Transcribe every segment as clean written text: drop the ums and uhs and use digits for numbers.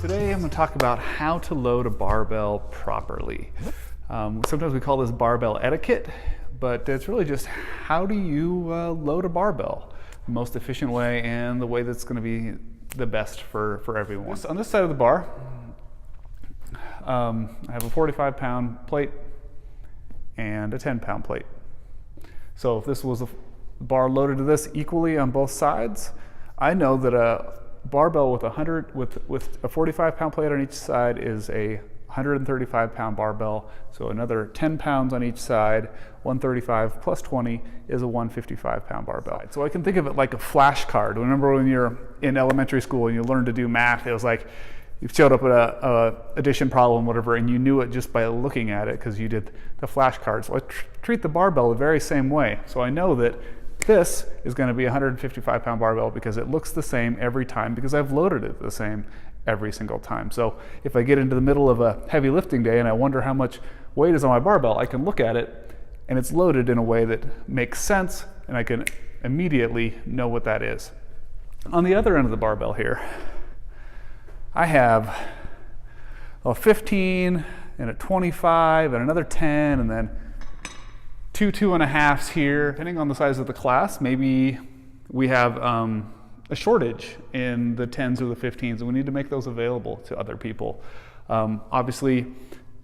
Today I'm going to talk about how to load a barbell properly. Sometimes we call this barbell etiquette, but it's really just how do you load a barbell the most efficient way and the way that's going to be the best for everyone. On this side of the bar, I have a 45-pound plate and a 10-pound plate. So if this was a bar loaded to this equally on both sides, I know that a barbell with a 45-pound plate on each side is a 135-pound barbell. So another 10 pounds on each side, 135 plus 20 is a 155-pound barbell. So I can think of it like a flashcard. Remember when you're in elementary school and you learned to do math, it was like you showed up at a addition problem, whatever, and you knew it just by looking at it because you did the flashcard. So I treat the barbell the very same way. So I know that this is going to be a 155-pound barbell because it looks the same every time because I've loaded it the same every single time. So if I get into the middle of a heavy lifting day and I wonder how much weight is on my barbell, I can look at it and it's loaded in a way that makes sense and I can immediately know what that is. On the other end of the barbell here, I have a 15 and a 25 and another 10 and then two 2.5s here. Depending on the size of the class, maybe we have a shortage in the 10s or the 15s and we need to make those available to other people. Obviously,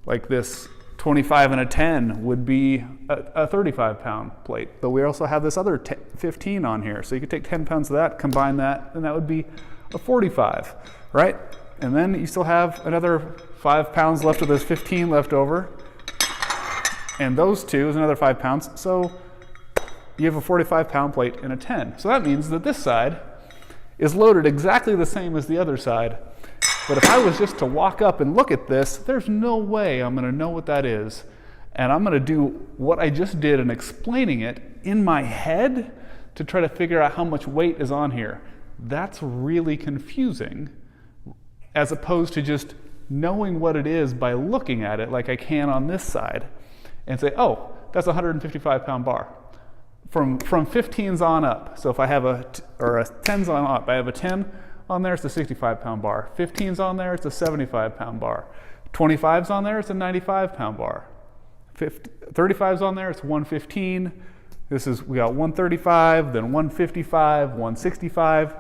like this 25 and a 10 would be a 35-pound plate, but we also have this other 15 on here. So you could take 10 pounds of that, combine that, and that would be a 45, right? And then you still have another 5 pounds left of this 15 left over. And those two is another 5 pounds. So you have a 45-pound plate and a 10. So that means that this side is loaded exactly the same as the other side. But if I was just to walk up and look at this, there's no way I'm going to know what that is. And I'm going to do what I just did in explaining it in my head to try to figure out how much weight is on here. That's really confusing, as opposed to just knowing what it is by looking at it like I can on this side and say, oh, that's a 155-pound bar. From 15s on up. So if I have a 10s on up, I have a 10 on there, it's a 65-pound bar. 15s on there, it's a 75-pound bar. 25s on there, it's a 95-pound bar. 35s on there, it's 115. We got 135, then 155, 165.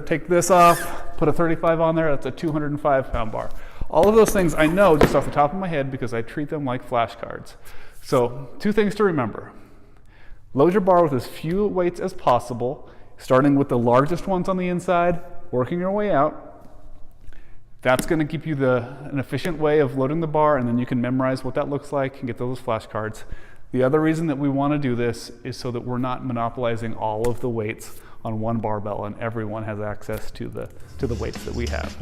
Take this off, put a 35 on there, that's a 205-pound bar. All of those things I know just off the top of my head because I treat them like flashcards. So 2 things to remember. Load your bar with as few weights as possible, starting with the largest ones on the inside, working your way out. That's going to give you an efficient way of loading the bar, and then you can memorize what that looks like and get those flashcards. The other reason that we want to do this is so that we're not monopolizing all of the weights on one barbell and everyone has access to the weights that we have.